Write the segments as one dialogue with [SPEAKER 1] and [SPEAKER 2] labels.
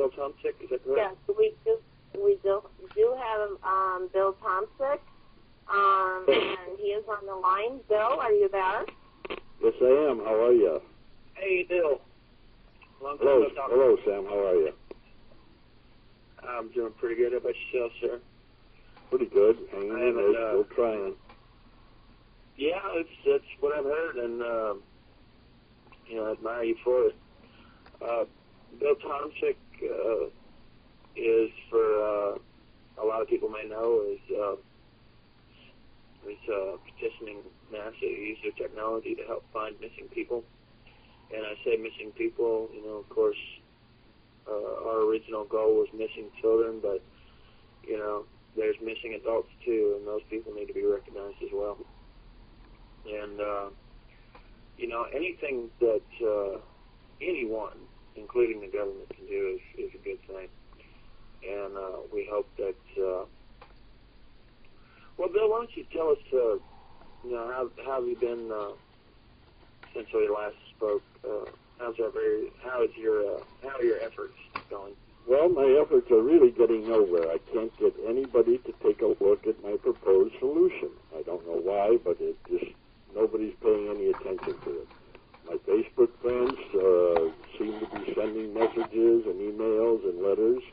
[SPEAKER 1] Bill Tomsick, is that correct?
[SPEAKER 2] Yes, we do have Bill Tomsick, and he is on the line. Bill, are you there?
[SPEAKER 3] Yes, I am. How are you?
[SPEAKER 1] Hey, Bill. Long time
[SPEAKER 3] Hello,
[SPEAKER 1] no talk.
[SPEAKER 3] hello, Sam. How are you?
[SPEAKER 1] I'm doing pretty good. How about yourself, sir?
[SPEAKER 3] Pretty good. Hanging
[SPEAKER 1] I
[SPEAKER 3] in
[SPEAKER 1] haven't,
[SPEAKER 3] there, still trying.
[SPEAKER 1] Yeah, that's what I've heard, and I admire you for it. Bill Tomsick is, for a lot of people may know, is petitioning NASA to use their technology to help find missing people. And I say missing people, of course, our original goal was missing children, but there's missing adults too, and those people need to be recognized as well. And anything that anyone, including the government, can do is a good thing. And we hope that. Well, Bill, why don't you tell us, how have you been since we last spoke? How are your efforts going?
[SPEAKER 3] Well, my efforts are really getting nowhere. I can't get anybody to take a look at my proposed solution. I don't know why, but nobody's paying any attention to it. My Facebook friends seem to be sending messages and emails and letters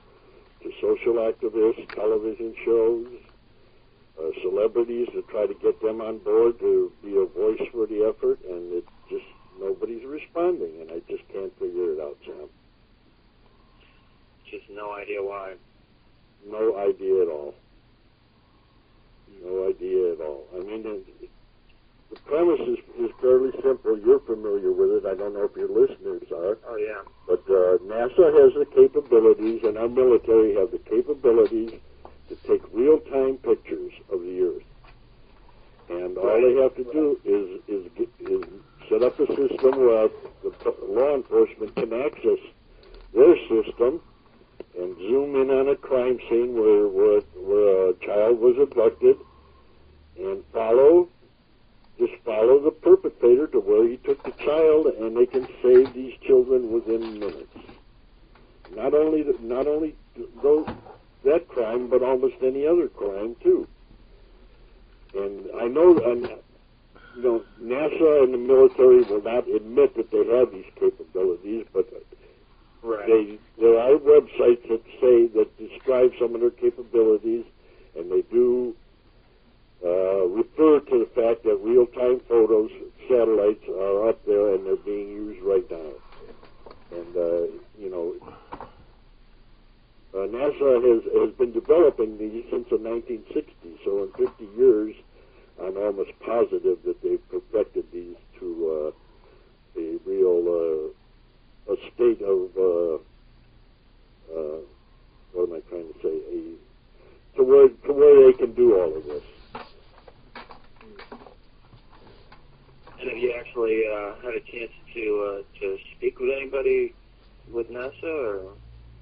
[SPEAKER 3] to social activists, television shows, celebrities to try to get them on board to be a voice for the effort, and nobody's responding, and I just can't figure it out, Sam.
[SPEAKER 1] Just no idea why.
[SPEAKER 3] No idea at all. No idea at all. I mean, the premise is fairly simple. You're familiar with it. I don't know if your listeners are.
[SPEAKER 1] Oh, yeah.
[SPEAKER 3] But NASA has the capabilities, and our military have the capabilities to take real-time pictures of the Earth. And all they have to do is set up a system where the law enforcement can access their system and zoom in on a crime scene where a child was abducted and follow the perpetrator to where he took the child, and they can save these children within minutes. Not only that crime, but almost any other crime too. And I know, NASA and the military will not admit that they have these capabilities, but
[SPEAKER 1] right.
[SPEAKER 3] There are websites that describe some of their capabilities, and they do refer to the fact that real-time photos, satellites are up there, and they're being used right now. And NASA has been developing these since the 1960s, so in 50 years, I'm almost positive that they've perfected these to a real a state of what am I trying to say? To where they can do all of this.
[SPEAKER 1] And have you actually had a chance to speak with anybody with NASA, or?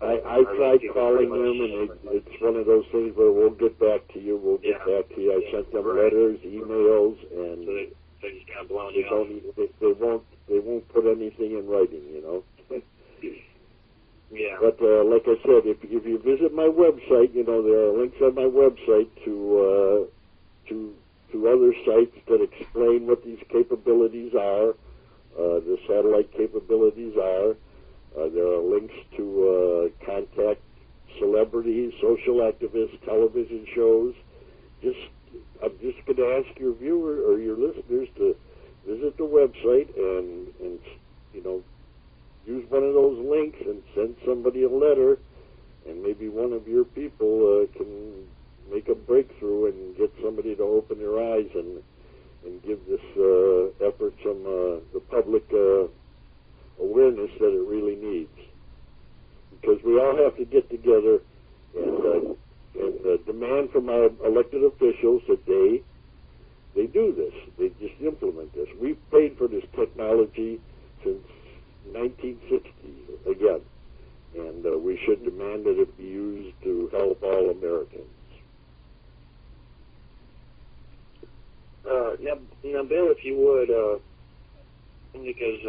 [SPEAKER 3] I tried calling them, and it's one of those things where we'll get back to you. We'll get back to you. I sent them letters, emails, and
[SPEAKER 1] so they're just kind of blowing you off.
[SPEAKER 3] They won't put anything in writing,
[SPEAKER 1] Yeah.
[SPEAKER 3] But like I said, if you visit my website, there are links on my website to other sites that explain what these capabilities are, the satellite capabilities are. There are links to contact celebrities, social activists, television shows. I'm just going to ask your viewer or your listeners to visit the website and use one of those links and send somebody a letter, and maybe one of your people can make a breakthrough and get somebody to open their eyes and give this effort some the public awareness that it really needs. Because we all have to get together and demand from our elected officials that they do this. They just implement this. We've paid for this technology since 1960 again, and we should demand that it be used to help all Americans.
[SPEAKER 1] Now, Bill, if you would, because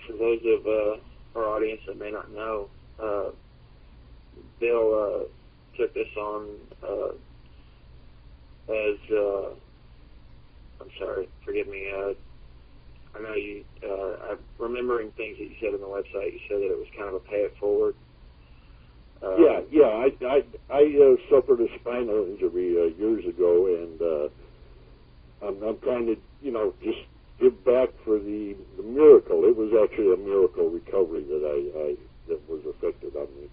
[SPEAKER 1] for those of our audience that may not know, Bill took this on as, I'm sorry, forgive me, I know you, I'm remembering things that you said on the website. You said that it was kind of a pay it forward.
[SPEAKER 3] I suffered a spinal injury years ago, and I'm trying to, just give back for the miracle. It was actually a miracle recovery that was affected on me,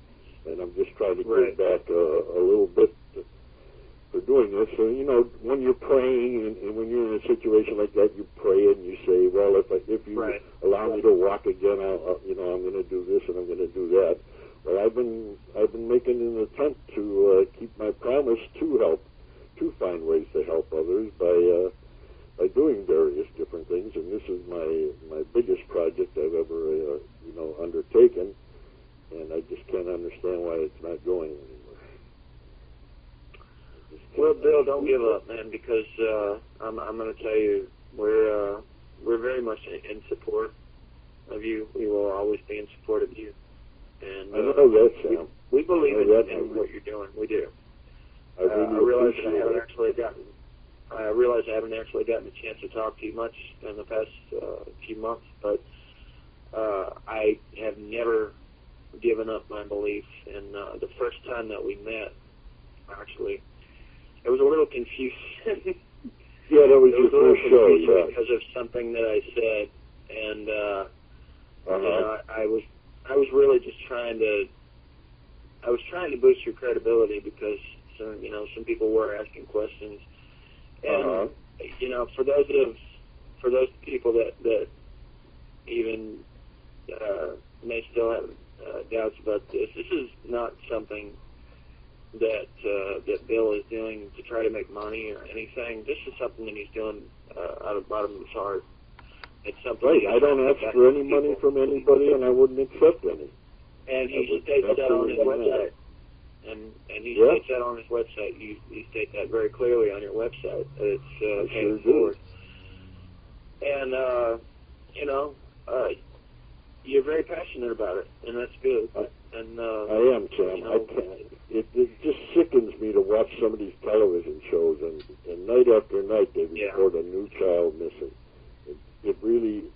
[SPEAKER 3] and I'm just trying to give back a little bit for doing this. So, when you're praying and when you're in a situation like that, you pray and you say, well, if you allow me to walk again, I'm going to do this and I'm going to do that. Well, I've been making an attempt to keep my promise to find ways to help others by doing various different things, and this is my biggest project I've ever undertaken, and I just can't understand why it's not going anywhere.
[SPEAKER 1] Well, Bill, don't give up, man, because I'm going to tell you we're very much in support of you. We will always be in support of you. And
[SPEAKER 3] I know that, Sam.
[SPEAKER 1] We believe in what you're doing. We do. I realize that I haven't actually gotten a chance to talk to you much in the past few months, but I have never given up my belief. And the first time that we met, actually, it was a little confusing.
[SPEAKER 3] Yeah, that was your first show,
[SPEAKER 1] because of something that I said, and I was really just trying to boost your credibility because some people were asking questions, and for those people that even may still have doubts about this is not something that Bill is doing to try to make money or anything. This is something that he's doing out of the bottom of his heart. It's something.
[SPEAKER 3] Right. I don't ask for any money from anybody, and I wouldn't accept any.
[SPEAKER 1] And he states that on his website. And he states that on his website. You state that very clearly on your website. It's paid forward. And you're very passionate about it, and that's good. I
[SPEAKER 3] am, Sam. I can't. It just sickens me to watch some of these television shows, and night after night they report a new child missing. It really,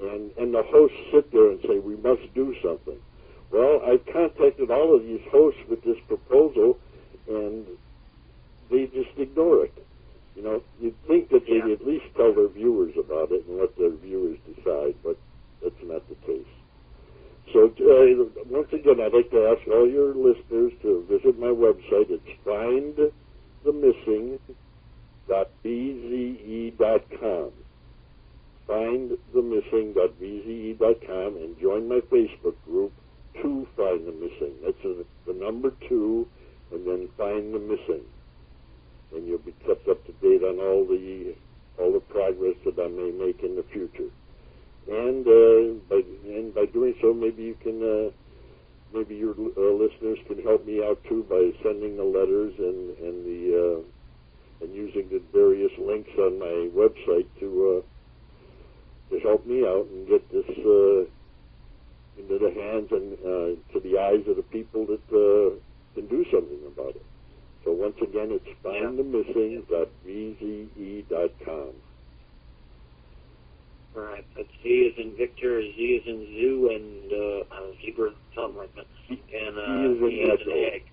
[SPEAKER 3] and the hosts sit there and say, we must do something. Well, I've contacted all of these hosts with this proposal, and they just ignore it. You'd think that they'd at least tell their viewers about it and let their viewers decide, but that's not the case. So, once again, I'd like to ask all your listeners to visit my website. It's findthemissing.bze.com. Findthemissing.bze.com and join my Facebook group, To Find the Missing. That's the number 2, and then Find the Missing. And you'll be kept up to date on all the progress that I may make in the future. And by doing so, maybe you can, maybe your listeners can help me out too by sending the letters and using the various links on my website to help me out and get this into the hands and to the eyes of the people that can do something about it. So once again, it's findthemissing.bze.com.
[SPEAKER 1] All right. That's Z as in Victor, Z as in Zoo, and zebra, something like that. And E as in egg.